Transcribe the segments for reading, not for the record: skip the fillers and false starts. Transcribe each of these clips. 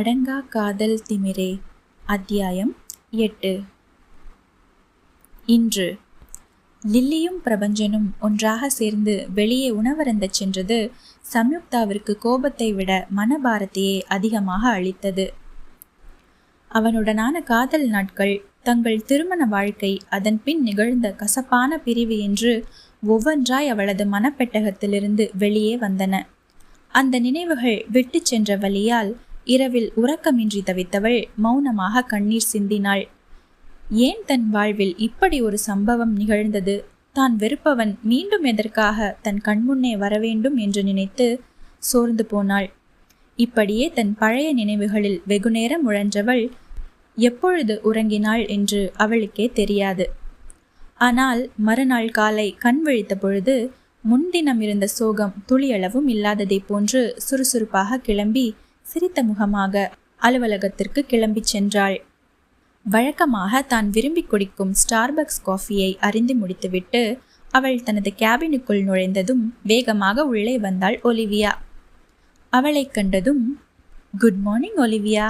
அடங்கா காதல் திமிரே. அத்தியாயம் 8. இன்று லில்லியும் பிரபஞ்சனும் ஒன்றாக சேர்ந்து வெளியே உணவருந்தச் சென்றது சம்யுக்தாவிற்கு கோபத்தை விட மனபாரத்தையே அதிகமாக அளித்தது. அவனுடனான காதல் நாட்கள், தங்கள் திருமண வாழ்க்கை, அதன் பின் நிகழ்ந்த கசப்பான பிரிவு என்று ஒவ்வொன்றாய் அவளது மனப்பெட்டகத்திலிருந்து வெளியே வந்தன. அந்த நினைவுகள் விட்டு சென்ற வழியால் இரவில் உறக்கமின்றி தவித்தவள் மௌனமாக கண்ணீர் சிந்தினாள். ஏன் தன் வாழ்வில் இப்படி ஒரு சம்பவம் நிகழ்ந்தது? தான் வெறுப்பவன் மீண்டும் எதற்காக தன் கண்முன்னே வரவேண்டும் என்று நினைத்து சோர்ந்து போனாள். இப்படியே தன் பழைய நினைவுகளில் வெகுநேரம் உழன்றவள் எப்பொழுது உறங்கினாள் என்று அவளுக்கே தெரியாது. ஆனால் மறுநாள் காலை கண் விழித்த பொழுது முன்தினம் இருந்த சோகம் துளியளவும் இல்லாததை போன்று சுறுசுறுப்பாக கிளம்பி சிரித்த முகமாக அலுவலகத்திற்கு கிளம்பி சென்றாள். வழக்கமாக தான் விரும்பி குடிக்கும் ஸ்டார்பக்ஸ் காஃபியை அருந்தி முடித்துவிட்டு அவள் தனது கேபினுக்குள் நுழைந்ததும் வேகமாக உள்ளே வந்தாள் ஒலிவியா. அவளை கண்டதும் குட் மார்னிங் ஒலிவியா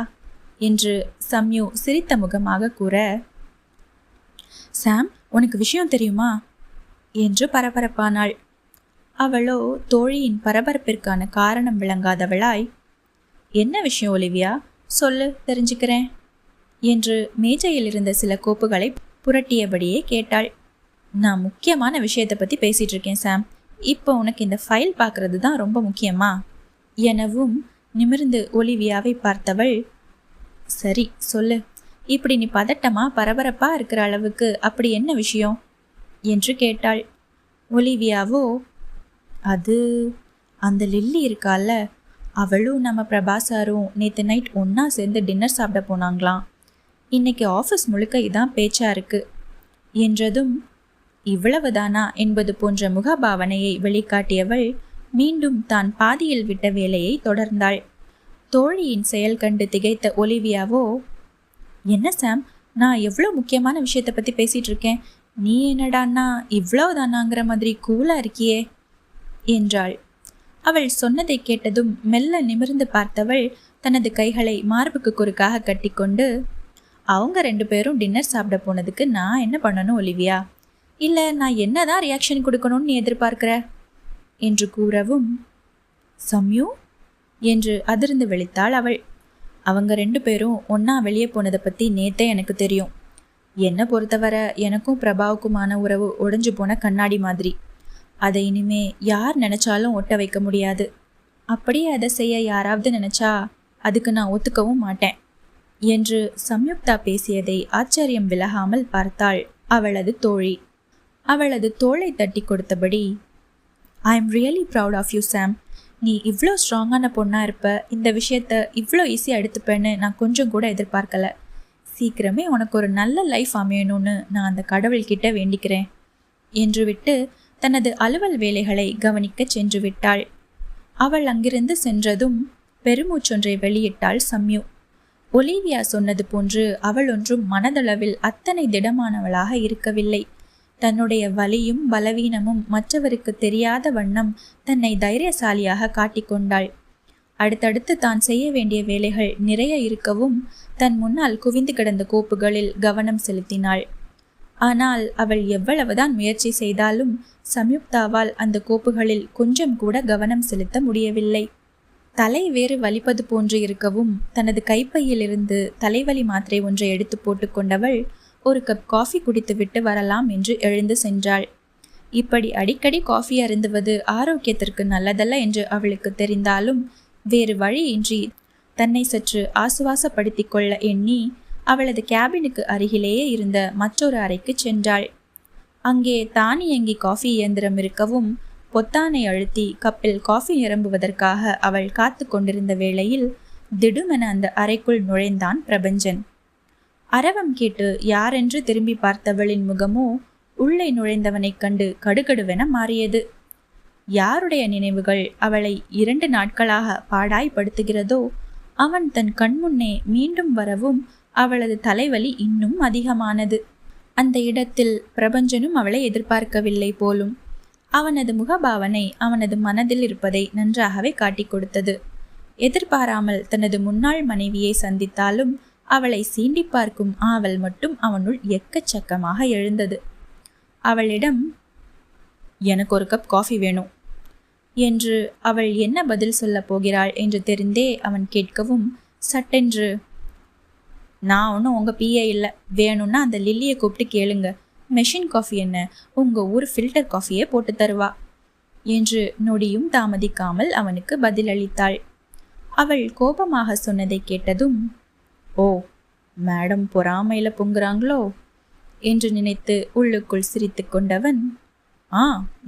என்று சம்யு சிரித்த முகமாக கூற, சாம், உனக்கு விஷயம் தெரியுமா என்று பரபரப்பானாள். அவளோ தோழியின் பரபரப்பிற்கான காரணம் விளங்காதவளாய், என்ன விஷயம் ஒலிவியா, சொல்லு, தெரிஞ்சுக்கிறேன் என்று மேஜையில் இருந்த சில கோப்புகளை புரட்டியபடியே கேட்டாள். நான் முக்கியமான விஷயத்தை பற்றி பேசிகிட்டு இருக்கேன் சாம். இப்போ உனக்கு இந்த ஃபைல் பார்க்கறது தான் ரொம்ப முக்கியமா எனவும் நிமிர்ந்து ஒலிவியாவை பார்த்தவள், சரி சொல்லு, இப்படி நீ பதட்டமா பரபரப்பா இருக்கிற அளவுக்கு அப்படி என்ன விஷயம் என்று கேட்டாள். ஒலிவியாவோ, அது அந்த லில்லி இருக்கால, அவளும் நம்ம பிரபாசாரும் நேற்று நைட் ஒன்றா சேர்ந்து டின்னர் சாப்பிட போனாங்களாம். இன்னைக்கு ஆஃபீஸ் முழுக்க இதான் பேச்சா இருக்கு என்றதும் இவ்வளவுதானா என்பது போன்ற முகபாவனையை வெளிக்காட்டியவள் மீண்டும் தான் பாதியில் விட்ட வேலையை தொடர்ந்தாள். தோழியின் செயல் கண்டு திகைத்த ஒலிவியாவோ, என்ன சாம், நான் எவ்வளோ முக்கியமான விஷயத்தை பற்றி பேசிகிட்டு இருக்கேன், நீ என்னடான்னா இவ்வளவுதானாங்கிற மாதிரி கூலாக இருக்கியே என்றாள். அவள் சொன்னதை கேட்டதும் மெல்ல நிமிர்ந்து பார்த்தவள் தனது கைகளை மார்புக்கு குறுக்காக கட்டிக்கொண்டு, அவங்க 2 பேரும் டின்னர் சாப்பிட போனதுக்கு நான் என்ன பண்ணணும் ஒலிவியா? இல்லை நான் என்னதான் ரியாக்ஷன் கொடுக்கணும்னு நீ எதிர்பார்க்கிற என்று கூறவும், சம்யு என்று அதிர்ந்து விழித்தாள் அவள். அவங்க 2 பேரும் ஒன்றா வெளியே போனதை பற்றி நேத்தே எனக்கு தெரியும். என்னை பொறுத்தவரை எனக்கும் பிரபாவுக்குமான உறவு உடைஞ்சு போன கண்ணாடி மாதிரி. அதை இனிமே யார் நினச்சாலும் ஒட்ட வைக்க முடியாது. அப்படியே அதை செய்ய யாராவது நினச்சா அதுக்கு நான் ஒத்துக்கவும் மாட்டேன் என்று சம்யுக்தா பேசியதை ஆச்சரியம் விலகாமல் பார்த்தாள் அவளது தோழி. அவளது தோளை தட்டி கொடுத்தபடி, I am really proud of you Sam. நீ இவ்வளோ ஸ்ட்ராங்கான பொண்ணாக இருப்ப, இந்த விஷயத்த இவ்வளோ ஈஸியாக எடுத்துப்பேன்னு நான் கொஞ்சம் கூட எதிர்பார்க்கல. சீக்கிரமே உனக்கு ஒரு நல்ல லைஃப் அமையணும்னு நான் அந்த கடவுள்கிட்ட வேண்டிக்கிறேன் என்று விட்டு தனது அலுவல் வேலைகளை கவனிக்க சென்று விட்டாள். அவள் அங்கிருந்து சென்றதும் பெருமூச்சொன்றை வெளியிட்டாள் சம்யு. ஒலிவியா சொன்னது போன்று அவள் ஒன்றும் மனதளவில் அத்தனை திடமானவளாக இருக்கவில்லை. தன்னுடைய வலியும் பலவீனமும் மற்றவருக்கு தெரியாத வண்ணம் தன்னை தைரியசாலியாக காட்டிக்கொண்டாள். அடுத்தடுத்து தான் செய்ய வேண்டிய வேலைகள் நிறைய இருக்கவும் தன் முன்னால் குவிந்து கிடந்த கோப்புகளில் கவனம் செலுத்தினாள். ஆனால் அவள் எவ்வளவுதான் முயற்சி செய்தாலும் சம்யுக்தாவால் அந்த கோப்புகளில் கொஞ்சம் கூட கவனம் செலுத்த முடியவில்லை. தலை வேறு வலிப்பது போன்று இருக்கவும் தனது கைப்பையிலிருந்து தலைவலி மாத்திரை ஒன்றை எடுத்து போட்டுக்கொண்டவள் ஒரு கப் காஃபி குடித்துவிட்டு வரலாம் என்று எழுந்து சென்றாள். இப்படி அடிக்கடி காஃபி அருந்துவது ஆரோக்கியத்திற்கு நல்லதல்ல என்று அவளுக்கு தெரிந்தாலும் வேறு வழியின்றி தன்னை சற்று ஆசுவாசப்படுத்தி கொள்ள எண்ணி அவளது கேபினுக்கு அருகிலேயே இருந்த மற்றொரு அறைக்கு சென்றாள். அங்கே தானியங்கி காஃபி இயந்திரம் இருக்கவும் பொத்தானை அழுத்தி கப்பில் காஃபி நிரம்புவதற்காக அவள் காத்து கொண்டிருந்த வேளையில் திடுமென அந்த அறைக்குள் நுழைந்தான் பிரபஞ்சன். அரவம் கேட்டு யாரென்று திரும்பி பார்த்தவளின் முகமோ உள்ளே நுழைந்தவனைக் கண்டு கடுகடுவென மாறியது. யாருடைய நினைவுகள் அவளை 2 நாட்களாக பாடாய்படுத்துகிறதோ அவன் தன் கண்முன்னே மீண்டும் வரவும் அவளது தலைவலி இன்னும் அதிகமானது. அந்த இடத்தில் பிரபஞ்சனும் அவளை எதிர்பார்க்கவில்லை போலும். அவனது முகபாவனை அவனது மனதில் இருப்பதை நன்றாகவே காட்டி கொடுத்தது. எதிர்பாராமல் தனது முன்னாள் மனைவியை சந்தித்தாலும் அவளை சீண்டி பார்க்கும் ஆவல் மட்டும் அவனுள் எக்கச்சக்கமாக எழுந்தது. அவளிடம் எனக்கு ஒரு கப் காஃபி வேணும் என்று அவள் என்ன பதில் சொல்லப் போகிறாள் என்று தெரிந்தே அவன் கேட்கவும் சட்டென்று, நான் ஒன்றும் உங்கள் பிஏ இல்லை, வேணும்னா அந்த லில்லியை கூப்பிட்டு கேளுங்க, மெஷின் காஃபி என்ன, உங்கள் ஊர் ஃபில்டர் காஃபியே போட்டு தருவா என்று நொடியும் தாமதிக்காமல் அவனுக்கு பதிலளித்தாள். அவள் கோபமாக சொன்னதை கேட்டதும், ஓ மேடம் பொறாமையில் பொங்குறாங்களோ என்று நினைத்து உள்ளுக்குள் சிரித்து கொண்டவன், ஆ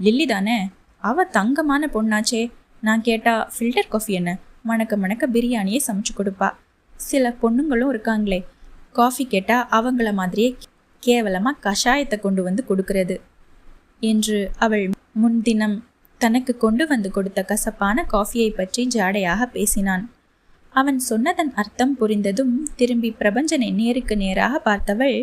லில்லி தானே, அவ தங்கமான பொண்ணாச்சே, நான் கேட்டா ஃபில்டர் காஃபி என்ன, மணக்க மணக்க பிரியாணியே சமைச்சு கொடுப்பா. சில பொண்ணுங்களும் இருக்காங்களே, காஃபி கேட்டால் அவங்கள மாதிரியே கேவலமாக கஷாயத்தை கொண்டு வந்து கொடுக்கறது என்று அவள் முன்தினம் தனக்கு கொண்டு வந்து கொடுத்த கசப்பான காஃபியை பற்றி ஜாடையாக பேசினான். அவன் சொன்னதன் அர்த்தம் புரிந்ததும் திரும்பி பிரபஞ்சனை நேருக்கு நேராக பார்த்தவள்,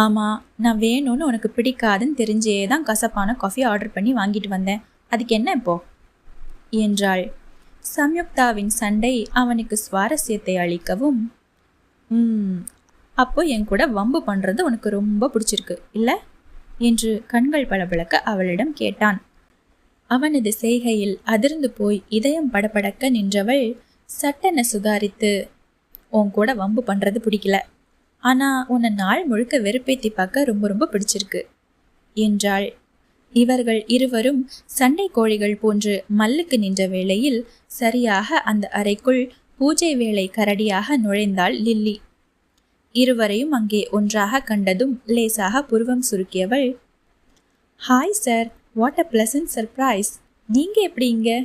ஆமாம், நான் வேணும்னு உனக்கு பிடிக்காதுன்னு தெரிஞ்சே தான் கசப்பான காஃபி ஆர்டர் பண்ணி வாங்கிட்டு வந்தேன், அதுக்கு என்ன இப்போ என்றாள். சம்யுக்தாவின் சண்டை அவனுக்கு சுவாரஸ்யத்தை அளிக்கவும், அப்போ என் கூட வம்பு பண்ணுறது உனக்கு ரொம்ப பிடிச்சிருக்கு இல்லை என்று கண்கள் பளபளக்க அவளிடம் கேட்டான். அவனது செய்கையில் அதிர்ந்து போய் இதயம் படபடக்க நின்றவள் சட்டென சுதாரித்து, உன் கூட வம்பு பண்ணுறது பிடிக்கல, ஆனால் உன்னை நாள் முழுக்க வெறுப்பேத்தி பார்க்க ரொம்ப ரொம்ப பிடிச்சிருக்கு என்றாள். இவர்கள் இருவரும் சண்டை கோழிகள் போன்று மல்லுக்கு நின்ற வேளையில் சரியாக அந்த அறைக்குள் பூஜை வேளை கரடியாக நுழைந்தாள் லில்லி. இருவரையும் அங்கே ஒன்றாக கண்டதும் லேசாக புருவம் சுருக்கியவள், hi sir, what a pleasant surprise, நீங்கள் எப்படி இங்கே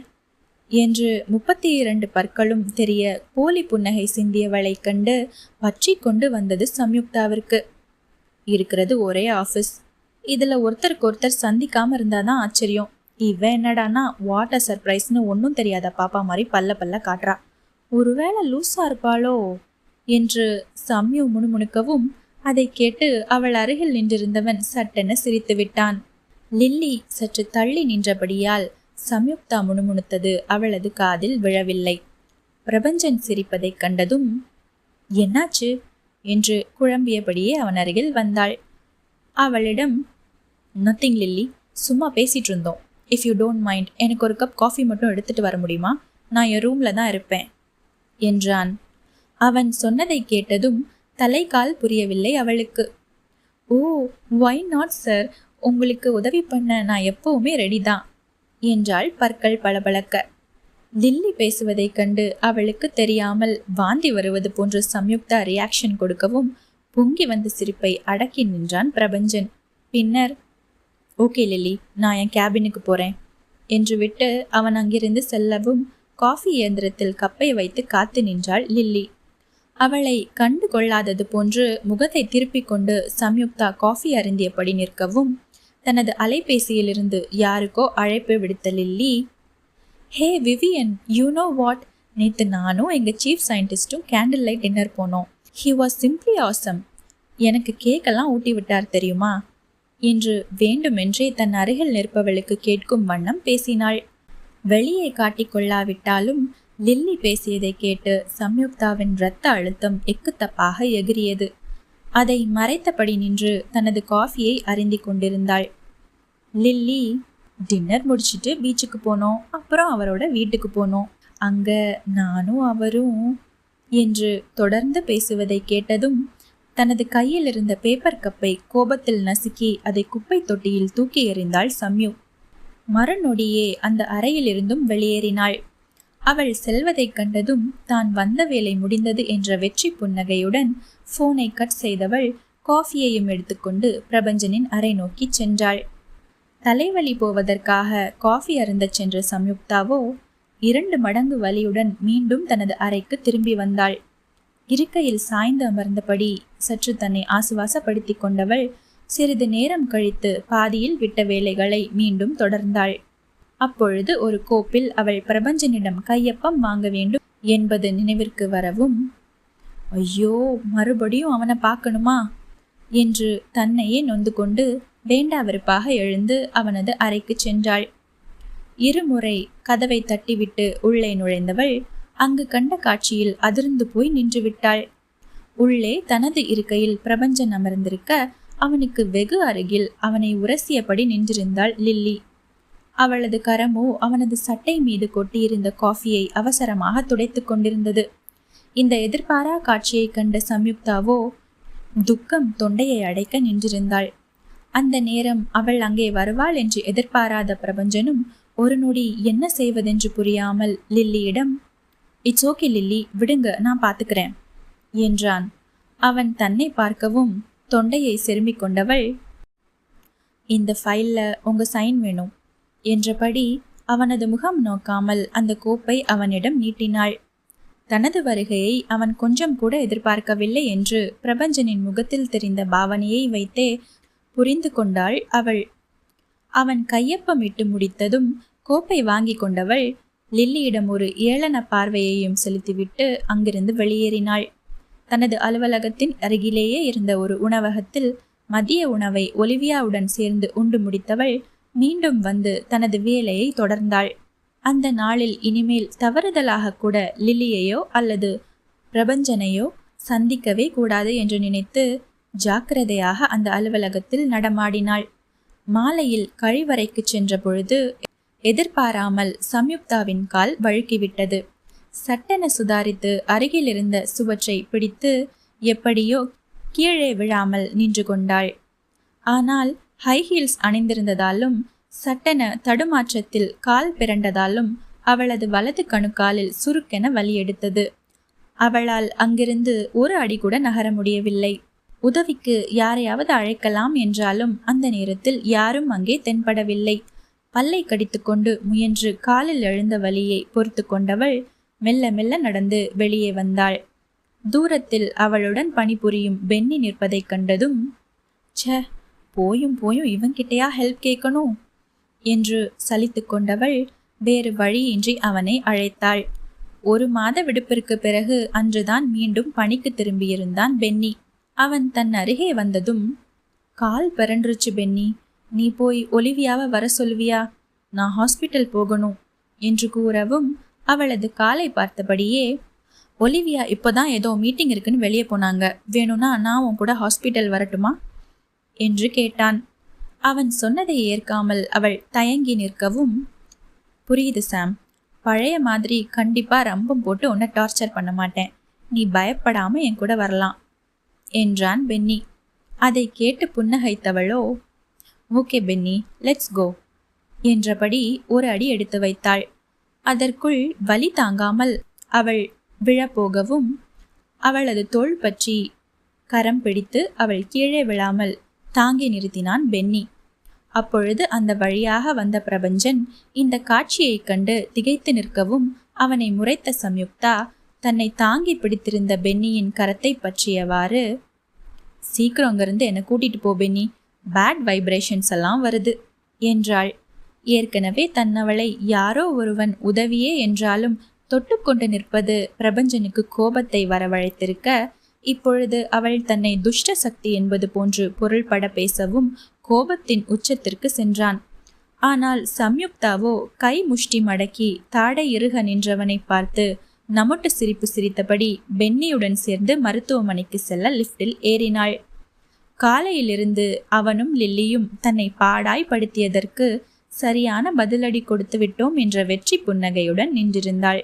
என்று 32 பற்களும் தெரிய போலி புன்னகை சிந்தியவளை கண்டு பற்றி கொண்டு வந்தது சம்யுக்தாவிற்கு. இருக்கிறது ஒரே ஆஃபீஸ், இதில் ஒருத்தருக்கு ஒருத்தர் சந்திக்காமல் இருந்தாதான் ஆச்சரியம். இவன் என்னடானா வாட் அ சர்ப்ரைஸ்னு ஒன்றும் தெரியாத பாப்பா மாதிரி பல்ல பல்ல காட்டுறா, ஒருவேளை லூஸாக இருப்பாளோ என்று சம்யு முணுமுணுக்கவும் அதை கேட்டு அவள் அருகில் நின்றிருந்தவன் சட்டென சிரித்து விட்டான். லில்லி சற்று தள்ளி நின்றபடியால் சம்யுக்தா முணுமுணுத்தது அவளது காதில் விழவில்லை. பிரபஞ்சன் சிரிப்பதை கண்டதும், என்னாச்சு என்று குழம்பியபடியே அவன் அருகில் வந்தாள். அவளிடம், நத்திங் லில்லி, சும்மா பேசிட்டு இருந்தோம், இஃப் யூ டோன்ட் மைண்ட் எனக்கு ஒரு கப் காஃபி மட்டும் எடுத்துட்டு வர முடியுமா, நான் என் ரூமில் தான் இருப்பேன் என்றான். அவன் சொன்னதை கேட்டதும் தலைகால் புரியவில்லை அவளுக்கு. ஓ வை நாட் சார், உங்களுக்கு உதவி பண்ண நான் எப்பவுமே ரெடி தான் என்றாள் பற்கள் பளபளக்க. லில்லி பேசுவதை கண்டு அவளுக்கு தெரியாமல் வாந்தி வருவது போன்ற சம்யுக்தா ரியாக்ஷன் கொடுக்கவும் பொங்கி வந்த சிரிப்பை அடக்கி நின்றான் பிரபஞ்சன். பின்னர், ஓகே லில்லி, நான் என் கேபினுக்கு போகிறேன் என்று விட்டு அவன் அங்கிருந்து செல்லவும் காஃபி இயந்திரத்தில் கப்பை வைத்து காத்து நின்றாள் லில்லி. அவளை கண்டு கொள்ளாதது போன்று முகத்தை திருப்பிக் கொண்டு சம்யுக்தா காஃபி அருந்தியபடி நிற்கவும் தனது அலைபேசியிலிருந்து யாருக்கோ அழைப்பு விடுத்த Lily, hey Vivian, you know what, நேற்று நானும் எங்கள் சீஃப் சயின்டிஸ்ட்டும் கேண்டில் லைட் டின்னர் போனோம், ஹி வாஸ் சிம்ப்ளி ஆசம், எனக்கு கேக்கெல்லாம் ஊட்டி விட்டார் தெரியுமா என்று வேண்டுமென்றே தன் அருகில் நிற்பவளுக்கு கேட்கும் வண்ணம் பேசினாள். வெளியே காட்டிக்கொள்ளாவிட்டாலும் லில்லி பேசியதை கேட்டு சம்யுக்தாவின் இரத்த அழுத்தம் எக்குத்தப்பாக எகிரியது. அதை மறைத்தபடி நின்று தனது காஃபியை அருந்தி கொண்டிருந்தாள். லில்லி, டின்னர் முடிச்சுட்டு பீச்சுக்கு போனோம், அப்புறம் அவரோட வீட்டுக்கு போனோம், அங்கே நானும் அவரும் என்று தொடர்ந்து பேசுவதை கேட்டதும் தனது கையில் இருந்த பேப்பர் கப்பை கோபத்தில் நசுக்கி அதை குப்பை தொட்டியில் தூக்கி எறிந்தாள் சம்யு. மறுநொடியே அந்த அறையிலிருந்தும் வெளியேறினாள். அவள் செல்வதைக் கண்டதும் தான் வந்த வேலை முடிந்தது என்ற வெற்றி புன்னகையுடன் போனை கட் செய்தவள் காஃபியையும் எடுத்துக்கொண்டு பிரபஞ்சனின் அறை நோக்கி சென்றாள். தலைவலி போவதற்காக காஃபி அருந்தச் சென்ற சம்யுக்தாவோ 2 மடங்கு வலியுடன் மீண்டும் தனது அறைக்கு திரும்பி வந்தாள். இருக்கையில் சாய்ந்து அமர்ந்தபடி சற்று தன்னை ஆசுவாசப்படுத்தி கொண்டவள் சிறிது நேரம் கழித்து பாதியில் விட்ட வேலைகளை மீண்டும் தொடர்ந்தாள். அப்பொழுது ஒரு கோப்பில் அவள் பிரபஞ்சனிடம் கையப்பம் வாங்க வேண்டும் என்பது நினைவிற்கு வரவும், ஐயோ மறுபடியும் அவனை பார்க்கணுமா என்று தன்னையே நொந்து கொண்டு வேண்டாவிருப்பாக எழுந்து அவனது அறைக்கு சென்றாள். இருமுறை கதவை தட்டிவிட்டு உள்ளே நுழைந்தவள் அங்கு கண்ட காட்சியில் அதிர்ந்து போய் நின்று விட்டாள். உள்ளே தனது இருக்கையில் பிரபஞ்சன் அமர்ந்திருக்க அவனுக்கு வெகு அருகில் அவனை உரசியபடி நின்றிருந்தாள் லில்லி. அவளது கரமோ அவனது சட்டை மீது கொட்டியிருந்த காஃபியை அவசரமாக துடைத்து கொண்டிருந்தது. இந்த எதிர்பாரா காட்சியை கண்ட சம்யுக்தாவோ துக்கம் தொண்டையை அடைக்க நின்றிருந்தாள். அந்த நேரம் அவள் அங்கே வருவாள் என்று எதிர்பாராத பிரபஞ்சனும் ஒரு நொடி என்ன செய்வதென்று புரியாமல் லில்லியிடம், "இட்ஸ் ஓகே லில்லி, விடுங்க, நான் பார்த்துக்கிறேன்" என்றான். அவன் தன்னை பார்க்கவும் தொண்டையை செருமிக் கொண்டவள், "இந்த ஃபைல்ல உங்க சைன் வேணும்" என்றபடி அவனது முகம் நோக்காமல் அந்த கோப்பை அவனிடம் நீட்டினாள். தனது வருகையை அவன் கொஞ்சம் கூட எதிர்பார்க்கவில்லை என்று பிரபஞ்சனின் முகத்தில் தெரிந்த பாவனையை வைத்தே புரிந்து கொண்டாள் அவள். அவன் கையொப்பமிட்டு முடித்ததும் கோப்பை வாங்கி கொண்டவள் லில்லியிடம் ஒரு ஏளன பார்வையையும் செலுத்திவிட்டு அங்கிருந்து வெளியேறினாள். தனது அலுவலகத்தின் அருகிலேயே இருந்த ஒரு உணவகத்தில் மதிய உணவை ஒலிவியாவுடன் சேர்ந்து உண்டு முடித்தவள் மீண்டும் வந்து தனது வேலையை தொடர்ந்தாள். அந்த நாளில் இனிமேல் தவறுதலாக கூட லில்லியையோ அல்லது பிரபஞ்சனையோ சந்திக்கவே கூடாது என்று நினைத்து ஜாக்கிரதையாக அந்த அலுவலகத்தில் நடமாடினாள். மாலையில் கழிவறைக்கு சென்ற பொழுது எதிர்பாராமல் சம்யுக்தாவின் கால் வழுக்கிவிட்டது. சட்டென சுதாரித்து அருகில் இருந்த சுவற்றை பிடித்து எப்படியோ கீழே விழாமல் நின்று கொண்டாள். ஆனால் ஹை ஹீல்ஸ் அணிந்திருந்ததாலும் சட்டென தடுமாற்றத்தில் கால் பிறண்டதாலும் அவளது வலது கணுக்காலில் சுருக்கென வலி எடுத்தது. அவளால் அங்கிருந்து ஒரு அடி கூட நகர முடியவில்லை. உதவிக்கு யாரையாவது அழைக்கலாம் என்றாலும் அந்த நேரத்தில் யாரும் அங்கே தென்படவில்லை. பல்லை கடித்துக்கொண்டு முயன்று காலில் எழுந்த வலியை பொறுத்து கொண்டவள் மெல்ல மெல்ல நடந்து வெளியே வந்தாள். தூரத்தில் அவளுடன் பணிபுரியும் பென்னி நிற்பதை கண்டதும், "ச்சே, போயும் போயும் இவன்கிட்டயா ஹெல்ப் கேட்கணும்" என்று சலித்து கொண்டவள் வேறு வழியின்றி அவனை அழைத்தாள். 1 மாத விடுப்பிற்கு பிறகு அன்றுதான் மீண்டும் பணிக்கு திரும்பியிருந்தான் பென்னி. அவன் தன் அருகே வந்ததும், "கால் பிறண்டுருச்சு பென்னி, நீ போய் ஒலிவியாவை வர சொல்வியா? நான் ஹாஸ்பிட்டல் போகணும்" என்று கூறவும் அவளது காலை பார்த்தபடியே, "ஒலிவியா இப்போதான் ஏதோ மீட்டிங் இருக்குன்னு வெளியே போனாங்க, வேணும்னா நான் உன் கூட ஹாஸ்பிட்டல் வரட்டுமா?" என்று கேட்டான். அவன் சொன்னதை ஏற்காமல் அவள் தயங்கி நிற்கவும், "புரியுது சாம், பழைய மாதிரி கண்டிப்பா ரம்பம் போட்டு உன்னை டார்ச்சர் பண்ண மாட்டேன், நீ பயப்படாம என் கூட வரலாம்" என்றான் பென்னி. அதை கேட்டு புன்னகைத்தவளோ, "ஓகே பென்னி, லெட்ஸ் கோ" என்றபடி ஒரு அடி எடுத்து வைத்தாள். அதற்குள் வலி தாங்காமல் அவள் விழப்போகவும் அவளது தோள் பற்றி கரம் பிடித்து அவள் கீழே விழாமல் தாங்கி நிறுத்தினான் பென்னி. அப்பொழுது அந்த வழியாக வந்த பிரபஞ்சன் இந்த காட்சியை கண்டு திகைத்து நிற்கவும் அவனை முறைத்த சம்யுக்தா தன்னை தாங்கி பிடித்திருந்த பென்னியின் கரத்தை பற்றியவாறு, "சீக்கிரம் அங்கிருந்து என்னை கூட்டிட்டு போ பென்னி, பேட் வைப்ரேஷன்ஸ் எல்லாம் வருது" என்றாள். ஏற்கனவே தன்னவளை யாரோ ஒருவன் உதவியே என்றாலும் தொட்டுக்கொண்டு நிற்பது பிரபஞ்சனுக்கு கோபத்தை வரவழைத்திருக்க, இப்பொழுது அவள் தன்னை துஷ்ட சக்தி என்பது போன்று பொருள்பட பேசவும் கோபத்தின் உச்சத்திற்கு சென்றான். ஆனால் சம்யுக்தாவோ கை முஷ்டி மடக்கி தாடை இறுக நின்றவனை பார்த்து நமட்டு சிரிப்பு சிரித்தபடி பென்னியுடன் சேர்ந்து மருத்துவமனைக்கு செல்ல லிஃப்டில் ஏறினாள். காலையிலிருந்து அவனும் லில்லியும் தன்னை பாடாய் படுத்தியதற்கு சரியான பதிலடி கொடுத்து விட்டோம் என்ற வெற்றி புன்னகையுடன் நின்றிருந்தாள்.